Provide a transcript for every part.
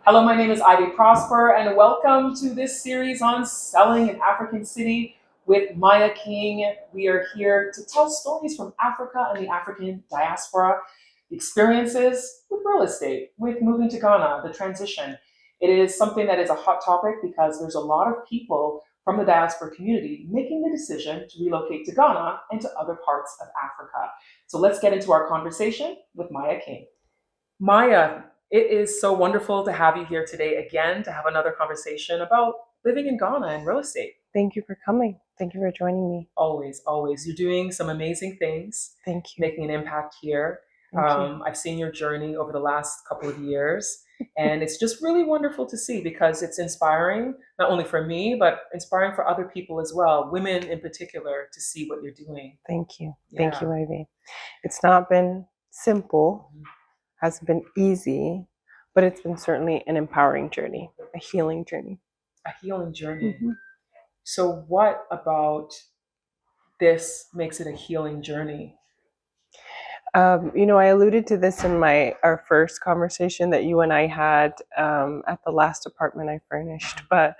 Hello, my name is Ivy Prosper, and welcome to this series on selling an African city with Maya King. We are here to tell stories from Africa and the African diaspora, experiences with real estate, with moving to Ghana, the transition. It is something that is a hot topic because there's a lot of people from the diaspora community making the decision to relocate to Ghana and to other parts of Africa. So let's get into our conversation with Maya King. Maya, it is so wonderful to have you here today again to have another conversation about living in Ghana and real estate. Thank you for coming. Thank you for joining me. Always, always. You're doing some amazing things, Thank you. making an impact here. Thank you. I've seen your journey over the last couple of years, and it's just really wonderful to see because it's inspiring, not only for me, but inspiring for other people as well, women in particular, to see what you're doing. Thank you. Yeah. Thank you, Ivy. It's not been simple, hasn't been easy, but it's been certainly an empowering journey, a healing journey. A healing journey. So, what about this makes it a healing journey? I alluded to this in our first conversation that you and I had at the last apartment I furnished, but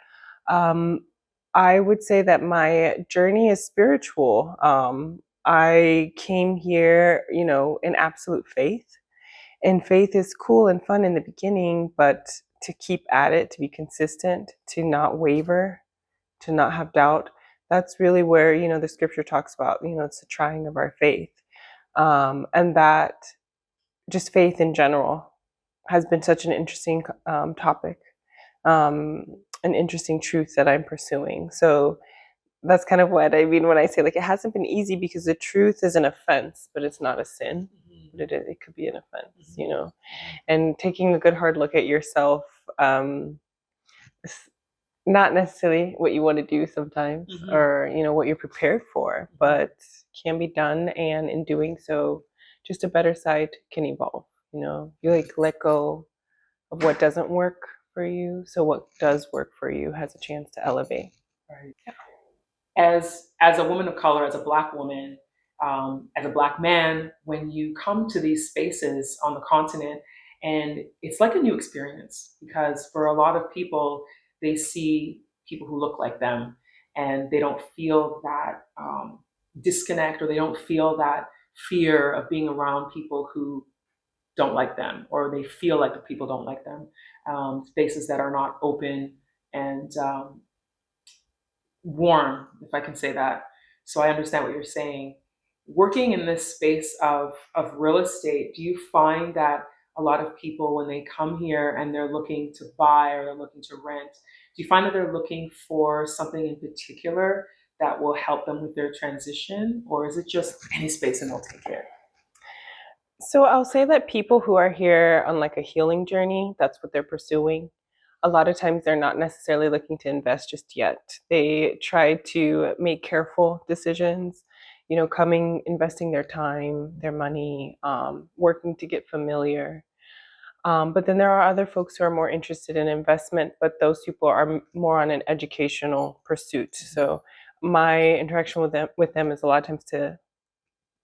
I would say that my journey is spiritual. I came here, in absolute faith. And faith is cool and fun in the beginning, but to keep at it, to be consistent, to not waver, to not have doubt, that's really where, the scripture talks about, it's the trying of our faith. And that just faith in general has been such an interesting topic, an interesting truth that I'm pursuing. So that's kind of what I mean when I say it hasn't been easy, because the truth is an offense, but it's not a sin. But it could be an offense, and taking a good hard look at yourself, not necessarily what you want to do sometimes, or what you're prepared for, but can be done, and in doing so, just a better side can evolve. You let go of what doesn't work for you, so what does work for you has a chance to elevate. Right. As a woman of color, as a Black woman, as a Black man, when you come to these spaces on the continent, and it's like a new experience because for a lot of people, they see people who look like them, and they don't feel that disconnect, or they don't feel that fear of being around people who don't like them, or they feel like the people don't like them. Spaces that are not open and warm, if I can say that. So I understand what you're saying. Working in this space of real estate, do you find that a lot of people, when they come here and they're looking to buy or they're looking to rent, do you find that they're looking for something in particular that will help them with their transition, or is it just any space and they'll take it? So I'll say that people who are here on a healing journey, that's what they're pursuing. A lot of times they're not necessarily looking to invest just yet. They try to make careful decisions, coming, investing their time, their money, working to get familiar. But then there are other folks who are more interested in investment, but those people are more on an educational pursuit. So my interaction with them is a lot of times to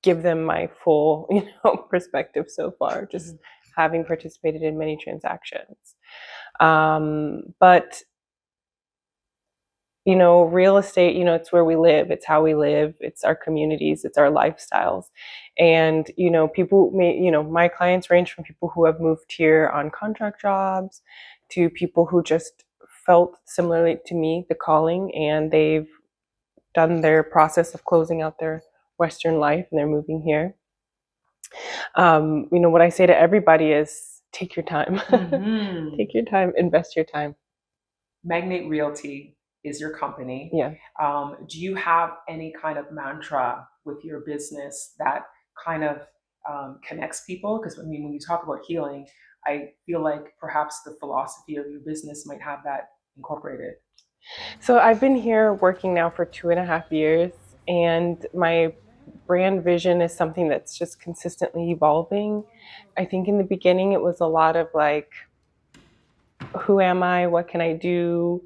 give them my full, perspective so far, just having participated in many transactions. But real estate, it's where we live, it's how we live, it's our communities, it's our lifestyles. And, people my clients range from people who have moved here on contract jobs to people who just felt similarly to me, the calling, and they've done their process of closing out their Western life and they're moving here. What I say to everybody is take your time. Take your time, invest your time. Magnate Realty is your company. Yeah. Do you have any kind of mantra with your business that kind of connects people? Because when you talk about healing, I feel like perhaps the philosophy of your business might have that incorporated. So I've been here working now for 2.5 years, and my brand vision is something that's just consistently evolving. I think in the beginning it was a lot of who am I? What can I do?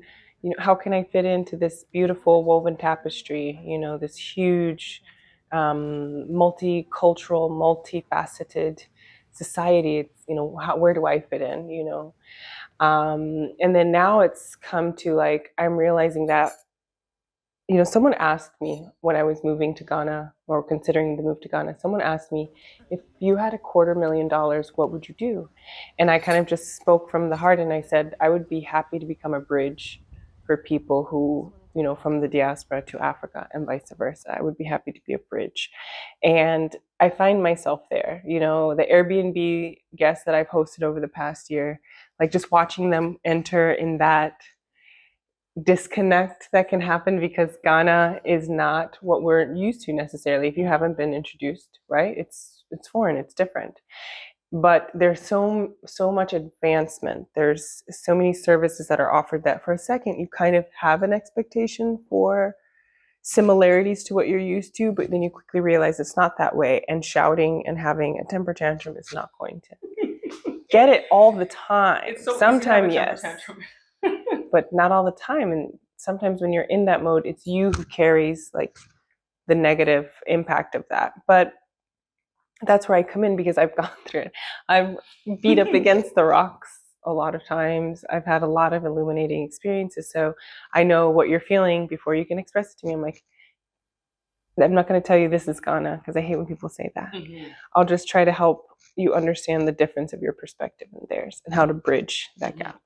How can I fit into this beautiful woven tapestry? This huge, multicultural, multifaceted society. It's, where do I fit in, and then now it's come to like, I'm realizing that, someone asked me when I was moving to Ghana or considering the move to Ghana, someone asked me, if you had $250,000, what would you do? And I kind of just spoke from the heart and I said, I would be happy to become a bridge for people who, from the diaspora to Africa and vice versa. I would be happy to be a bridge. And I find myself there, the Airbnb guests that I've hosted over the past year, like just watching them enter in that disconnect that can happen because Ghana is not what we're used to necessarily. If you haven't been introduced, right? It's foreign, it's different. But there's so much advancement. There's so many services that are offered that for a second you kind of have an expectation for similarities to what you're used to, but then you quickly realize it's not that way. And shouting and having a temper tantrum is not going to get it all the time. It's so sometimes, easy to have a yes. temper tantrum. But not all the time. And sometimes when you're in that mode, it's you who carries like the negative impact of that. But that's where I come in because I've gone through it. I've beat up against the rocks a lot of times. I've had a lot of illuminating experiences. So I know what you're feeling before you can express it to me. I'm like, I'm not going to tell you this is Ghana because I hate when people say that. Mm-hmm. I'll just try to help you understand the difference of your perspective and theirs and how to bridge that gap.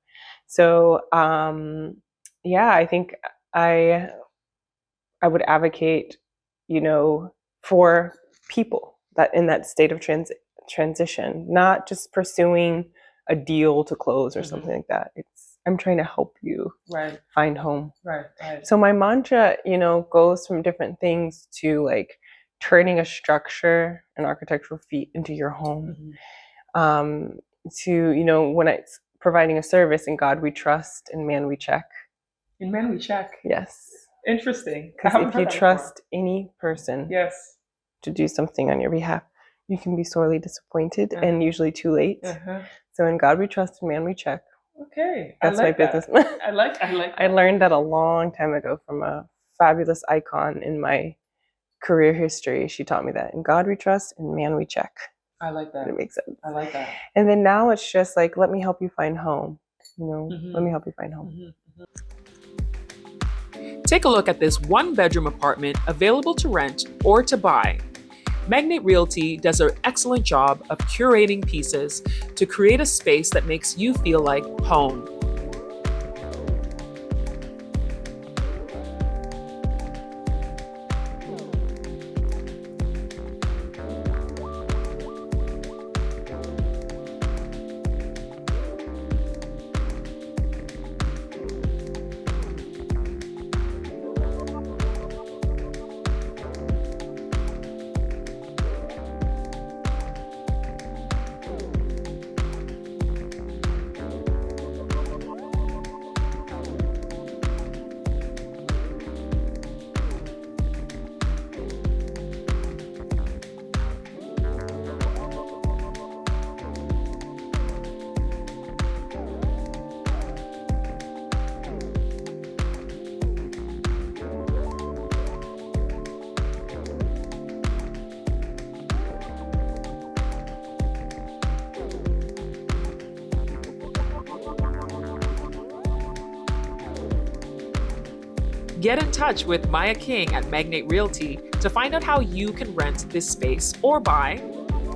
So, I think I would advocate, for people that in that state of transition, not just pursuing a deal to close or something like that. I'm trying to help you find home. Right. So my mantra, goes from different things to like turning a structure, an architectural feat into your home. To, when it's providing a service, in God we trust, in man we check. In man we check. Yes. Interesting. Because if you trust any person to do something on your behalf, you can be sorely disappointed and usually too late. So in God we trust, in man we check. Okay. That's my business. I like that. I learned that a long time ago from a fabulous icon in my career history. She taught me that. In God we trust, in man we check. I like that. It makes sense. I like that. And then now it's just like, let me help you find home. Let me help you find home. Take a look at this 1-bedroom apartment available to rent or to buy. Magnate Realty does an excellent job of curating pieces to create a space that makes you feel like home. Get in touch with Maya King at Magnate Realty to find out how you can rent this space or buy,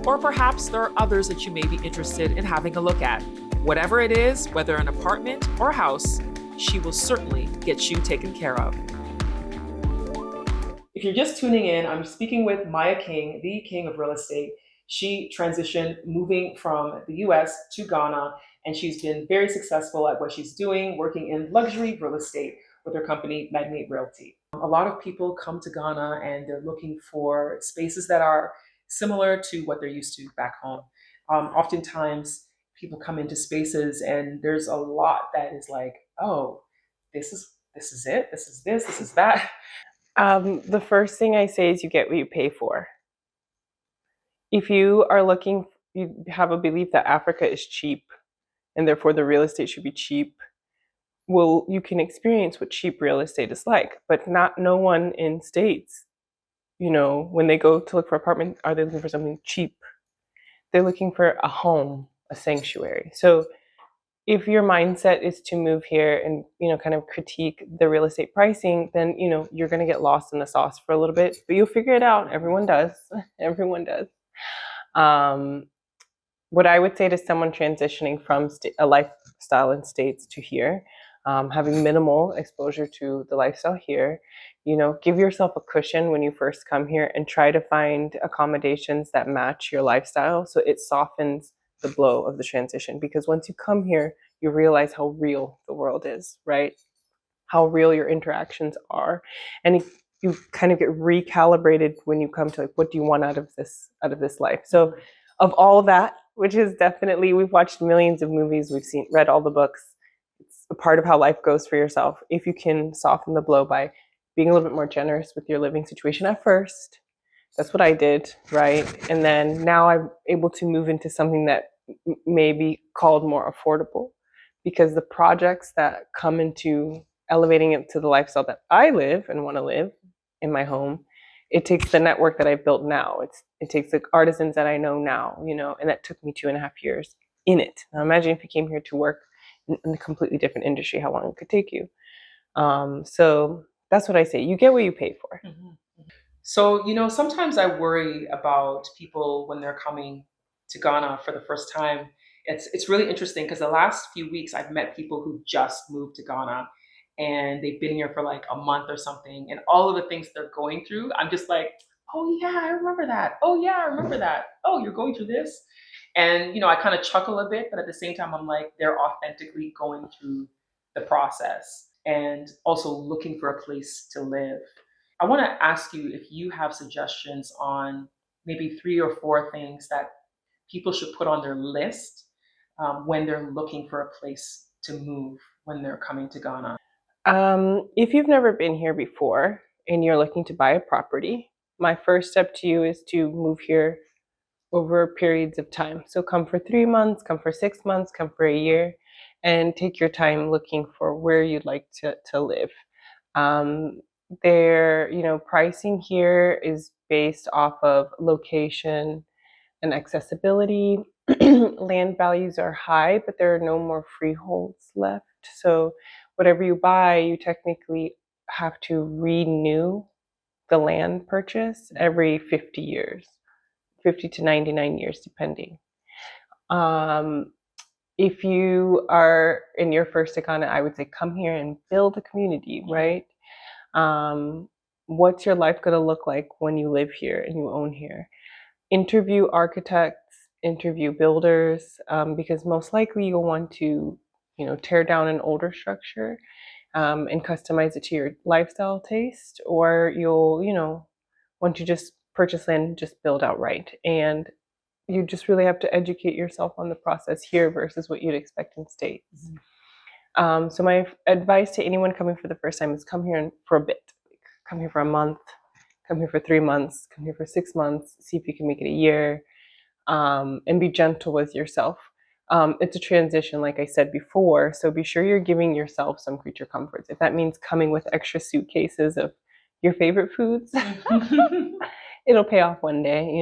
or perhaps there are others that you may be interested in having a look at. Whatever it is, whether an apartment or house, she will certainly get you taken care of. If you're just tuning in, I'm speaking with Maya King, the king of real estate. She transitioned moving from the US to Ghana, and she's been very successful at what she's doing, working in luxury real estate with her company, Magnate Realty. A lot of people come to Ghana and they're looking for spaces that are similar to what they're used to back home. Oftentimes, people come into spaces and there's a lot that is like, oh, this is it, this is this is that. The first thing I say is you get what you pay for. If you are looking, you have a belief that Africa is cheap and therefore the real estate should be cheap, well, you can experience what cheap real estate is like, but no one in States, when they go to look for an apartment, are they looking for something cheap? they're looking for a home, a sanctuary. So if your mindset is to move here and, kind of critique the real estate pricing, then, you're going to get lost in the sauce for a little bit, but you'll figure it out. Everyone does. Everyone does. What I would say to someone transitioning from a lifestyle in States to here, having minimal exposure to the lifestyle here, give yourself a cushion when you first come here and try to find accommodations that match your lifestyle so it softens the blow of the transition. Because once you come here, you realize how real the world is, right? How real your interactions are. And you kind of get recalibrated when you come to like, what do you want out of this life? So of all that, which is definitely, we've watched millions of movies, read all the books. It's a part of how life goes for yourself. If you can soften the blow by being a little bit more generous with your living situation at first, that's what I did, right? And then now I'm able to move into something that may be called more affordable, because the projects that come into elevating it to the lifestyle that I live and want to live in my home, it takes the network that I've built now. It takes the artisans that I know now, and that took me 2.5 years in it. Now imagine if you came here to work in a completely different industry, how long it could take you. So that's what I say. You get what you pay for. Mm-hmm. So, sometimes I worry about people when they're coming to Ghana for the first time. It's really interesting because the last few weeks I've met people who just moved to Ghana and they've been here for like a month or something, and all of the things they're going through, I'm just like, oh yeah, I remember that. Oh yeah, I remember that. Oh, you're going through this. And I kind of chuckle a bit, but at the same time I'm like, they're authentically going through the process and also looking for a place to live. I want to ask you if you have suggestions on maybe 3 or 4 things that people should put on their list when they're looking for a place to move when they're coming to Ghana. If you've never been here before and you're looking to buy a property, my first step to you is to move here over periods of time. So come for 3 months, come for 6 months, come for a year, and take your time looking for where you'd like to live. Pricing here is based off of location and accessibility. Land values are high, but there are no more freeholds left. So whatever you buy, you technically have to renew the land purchase every 50 years, 50 to 99 years, depending. If you are in your first Ghana, I would say come here and build a community, right? What's your life going to look like when you live here and you own here? Interview architects, interview builders, because most likely you'll want to, tear down an older structure and customize it to your lifestyle taste, or you'll, want to just purchase land and just build outright. And you just really have to educate yourself on the process here versus what you'd expect in States. So my advice to anyone coming for the first time is come here for a bit. Come here for a month, come here for 3 months, come here for 6 months, see if you can make it a year, and be gentle with yourself. It's a transition, like I said before, so be sure you're giving yourself some creature comforts. If that means coming with extra suitcases of your favorite foods, it'll pay off one day,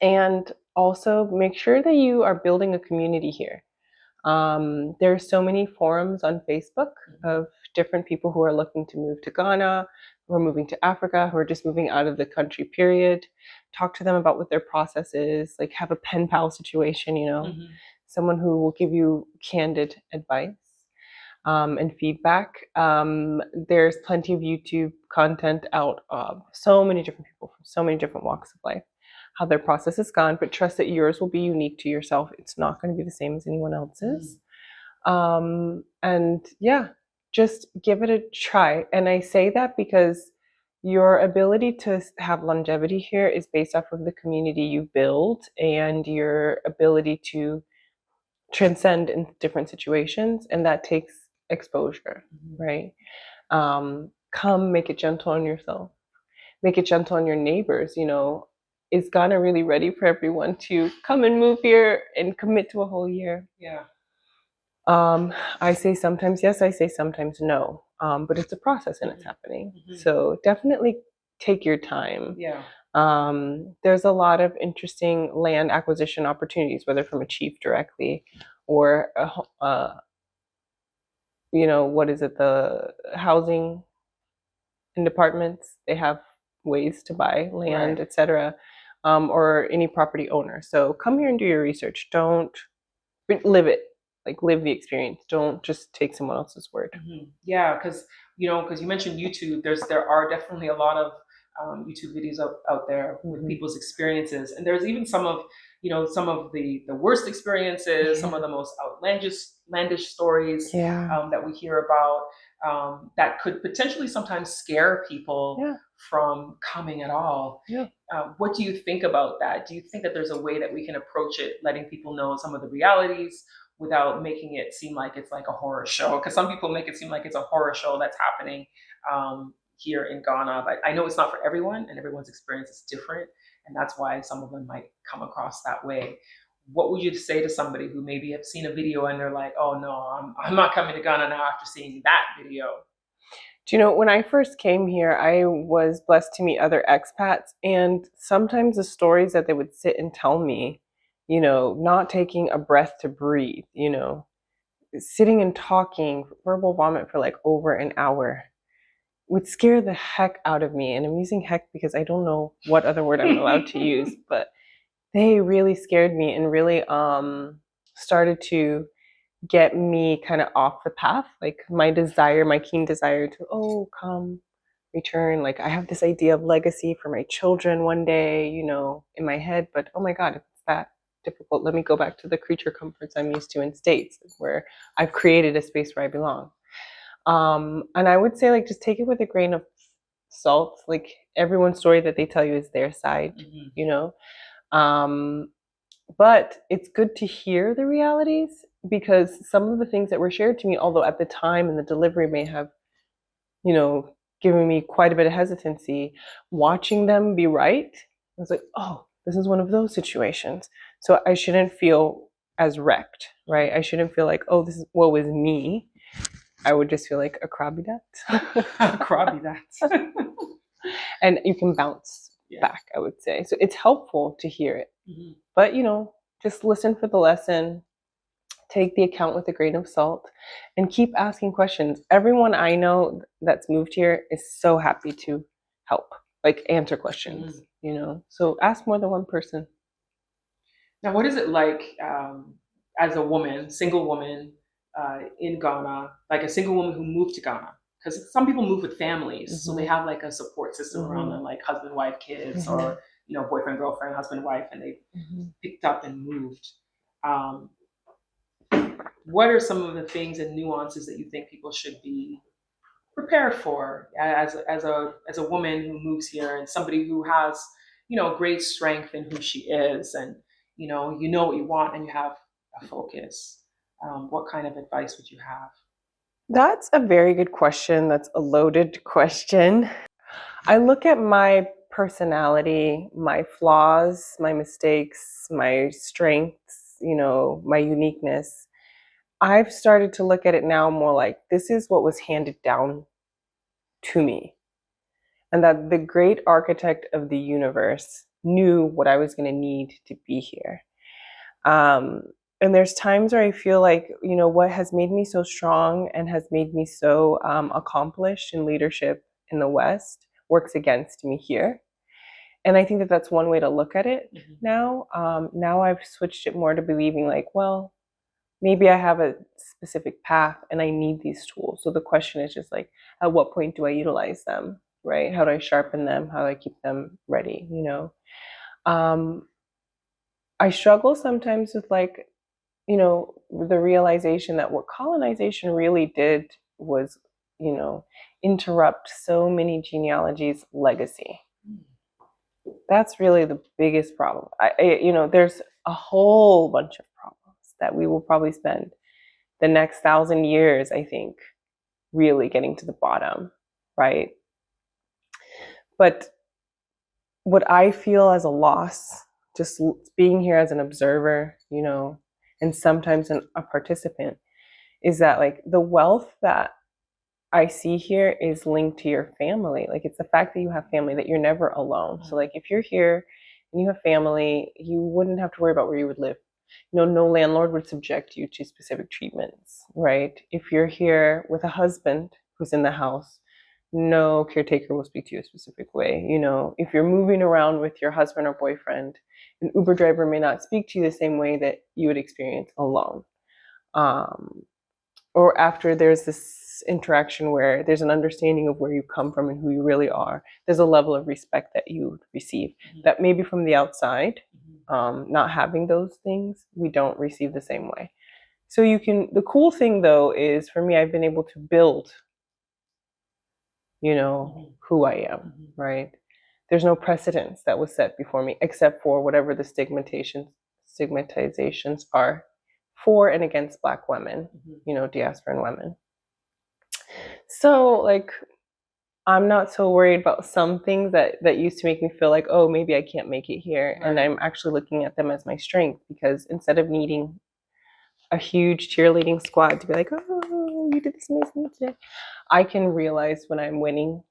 and also make sure that you are building a community here. There's so many forums on Facebook of different people who are looking to move to Ghana, who are moving to Africa, who are just moving out of the country, period. Talk to them about what their process is, like have a pen pal situation, someone who will give you candid advice and feedback. There's plenty of YouTube content out of so many different people from so many different walks of life, how their process has gone, but trust that yours will be unique to yourself. It's not going to be the same as anyone else's. And yeah, just give it a try. And I say that because your ability to have longevity here is based off of the community you build and your ability to transcend in different situations. And that takes exposure, right? Come make it gentle on yourself, make it gentle on your neighbors. Is Ghana really ready for everyone to come and move here and commit to a whole year? Yeah. I say sometimes yes, I say sometimes no. But it's a process and it's happening. So definitely take your time. Yeah. There's a lot of interesting land acquisition opportunities, whether from a chief directly or what is it, the housing and departments. They have ways to buy land, Right. etc., or any property owner. So come here and do your research. Don't live it, like live the experience. Don't just take someone else's word. Yeah, because you mentioned YouTube. There are definitely a lot of YouTube videos out there with people's experiences, and there's even some of the worst experiences, some of the most outlandish stories Yeah. that we hear about that could potentially sometimes scare people Yeah. from coming at all. Yeah. What do you think about that? Do you think that there's a way that we can approach it, letting people know some of the realities without making it seem like it's like a horror show? Because some people make it seem like it's a horror show that's happening here in Ghana. But I know it's not for everyone, and everyone's experience is different, and that's why some of them might come across that way. What would you say to somebody who maybe have seen a video and they're like, "Oh no, I'm not coming to Ghana now after seeing that video"? Do you know, when I first came here, I was blessed to meet other expats, and sometimes the stories that they would sit and tell me, not taking a breath to breathe, sitting and talking verbal vomit for like over an hour would scare the heck out of me. And I'm using heck because I don't know what other word I'm allowed to use, but they really scared me and really started to get me kind of off the path. Like my keen desire to, come, return. Like I have this idea of legacy for my children one day, in my head, but oh my God, if it's that difficult, let me go back to the creature comforts I'm used to in States where I've created a space where I belong. And I would say, like, just take it with a grain of salt. Like everyone's story that they tell you is their side, you know. Um, but it's good to hear the realities because some of the things that were shared to me, although at the time and the delivery may have, given me quite a bit of hesitancy, watching them be right, I was like, oh, this is one of those situations. So I shouldn't feel as wrecked, right? I shouldn't feel like, oh, this is woe is me. I would just feel like a crabby that. Crabby that. And you can bounce back, I would say. So it's helpful to hear it. But, just listen for the lesson, take the account with a grain of salt, and keep asking questions. Everyone I know that's moved here is so happy to help, like answer questions, So ask more than one person. Now, what is it like as a woman, single woman in Ghana, like a single woman who moved to Ghana? Because some people move with families, so they have like a support system around them, like husband, wife, kids, or boyfriend, girlfriend, husband, wife, and they picked up and moved. Um, what are some of the things and nuances that you think people should be prepared for as a woman who moves here and somebody who has great strength in who she is, and what you want and you have a focus? What kind of advice would you have? That's a very good question. That's a loaded question. I look at my personality, my flaws, my mistakes, my strengths, my uniqueness. I've started to look at it now more like this is what was handed down to me. And that the great architect of the universe knew what I was going to need to be here. And there's times where I feel like, what has made me so strong and has made me so accomplished in leadership in the West works against me here. And I think that that's one way to look at it now. Now I've switched it more to believing like, well, maybe I have a specific path and I need these tools. So the question is just like, at what point do I utilize them, right? How do I sharpen them? How do I keep them ready, I struggle sometimes with like, the realization that what colonization really did was, interrupt so many genealogies' legacy. That's really the biggest problem. There's a whole bunch of problems that we will probably spend the next 1,000 years, I think, really getting to the bottom, right? But what I feel as a loss, just being here as an observer, and sometimes a participant, is that like the wealth that I see here is linked to your family. Like it's the fact that you have family, that you're never alone. So like if you're here and you have family, you wouldn't have to worry about where you would live. No landlord would subject you to specific treatments, right? If you're here with a husband who's in the house, no caretaker will speak to you a specific way. If you're moving around with your husband or boyfriend, an Uber driver may not speak to you the same way that you would experience alone. Or after there's this interaction where there's an understanding of where you come from and who you really are, there's a level of respect that you receive that maybe from the outside, not having those things, we don't receive the same way. So the cool thing though is for me, I've been able to build, who I am, right? There's no precedence that was set before me except for whatever the stigmatizations are for and against Black women, diasporan women. So like, I'm not so worried about some things that used to make me feel like, oh, maybe I can't make it here. Right. And I'm actually looking at them as my strength, because instead of needing a huge cheerleading squad to be like, oh, you did this amazing today, I can realize when I'm winning,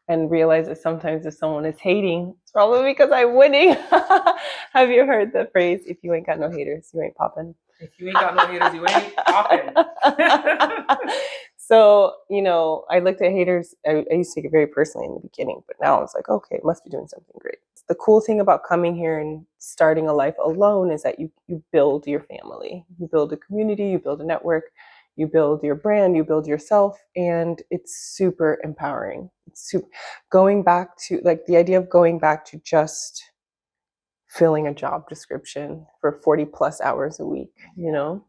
and realize that sometimes if someone is hating, it's probably because I'm winning. Have you heard the phrase, if you ain't got no haters, you ain't popping? If you ain't got no haters, you ain't popping. So, I looked at haters, I used to take it very personally in the beginning, but now I was like, okay, it must be doing something great. The cool thing about coming here and starting a life alone is that you build your family, you build a community, you build a network, you build your brand, you build yourself, and it's super empowering. It's going back to, like, the idea of going back to just filling a job description for 40 plus hours a week, Yeah.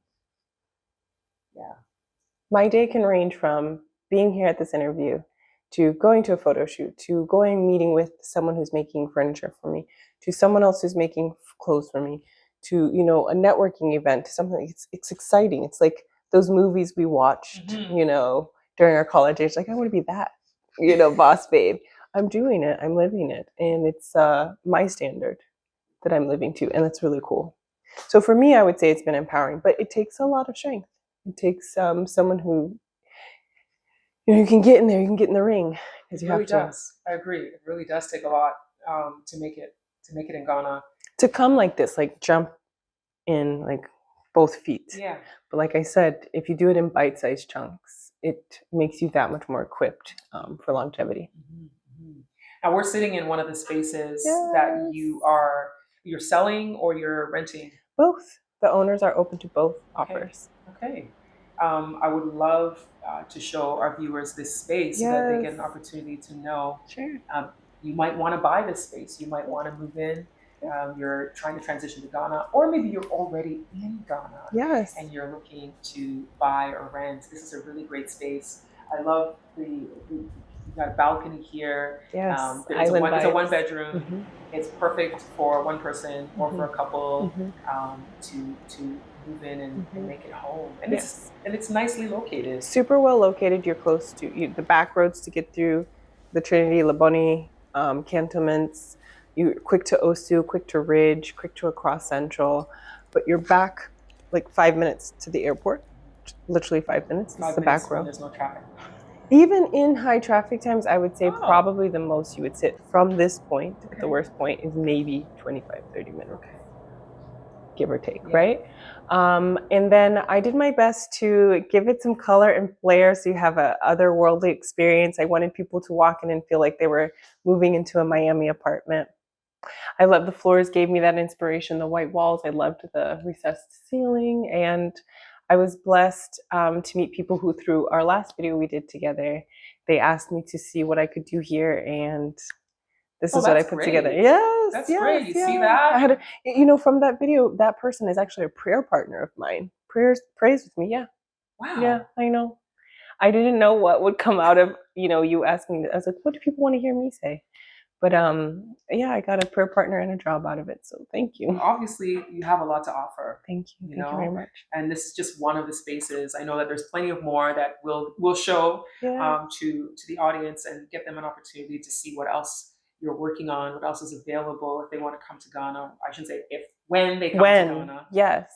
My day can range from being here at this interview to going to a photo shoot, to meeting with someone who's making furniture for me, to someone else who's making clothes for me, to, a networking event, to something. It's exciting. It's like those movies we watched, during our college age. Like, I want to be that, boss babe. I'm doing it. I'm living it. And it's my standard that I'm living to. And that's really cool. So for me, I would say it's been empowering, but it takes a lot of strength. It takes someone who, you can get in there, you can get in the ring. It really does. I agree. It really does take a lot to make it in Ghana. To come like this, like jump in like both feet. Yeah. But like I said, if you do it in bite-sized chunks, it makes you that much more equipped for longevity. Now we're sitting in one of the spaces that you're selling or you're renting? Both. The owners are open to both offers. Okay. I would love to show our viewers this space so that they get an opportunity to know. Sure. You might want to buy this space. You might want to move in. You're trying to transition to Ghana, or maybe you're already in Ghana. Yes. And you're looking to buy or rent. This is a really great space. I love you've got a balcony here. Yes. It's a one bedroom. Mm-hmm. It's perfect for one person or for a couple to move in and make it home. And it's nicely located. Super well located. You're close to the back roads to get through the Trinity, Laboni cantonments. You're quick to Osu, quick to Ridge, quick to across Central. But you're back like 5 minutes to the airport. Literally 5 minutes. It's the back road. There's no traffic. Even in high traffic times, I would say probably the most you would sit from this point, the worst point, is maybe 25, 30 minutes, give or take, right? And then I did my best to give it some color and flair so you have a otherworldly experience. I wanted people to walk in and feel like they were moving into a Miami apartment. I love the floors, gave me that inspiration, the white walls. I loved the recessed ceiling, and I was blessed to meet people who, through our last video we did together, they asked me to see what I could do here, and this is what I put together. Yes, that's great. You see that? I had from that video, that person is actually a prayer partner of mine. Prays with me. Yeah. Wow. Yeah, I know. I didn't know what would come out of you asking. I was like, what do people want to hear me say? But I got a prayer partner and a job out of it. So thank you. Obviously, you have a lot to offer. Thank you. Thank you very much. And this is just one of the spaces. I know that there's plenty of more that we'll show to the audience and get them an opportunity to see what else you're working on, what else is available if they want to come to Ghana. I shouldn't say when they come to Ghana. Yes.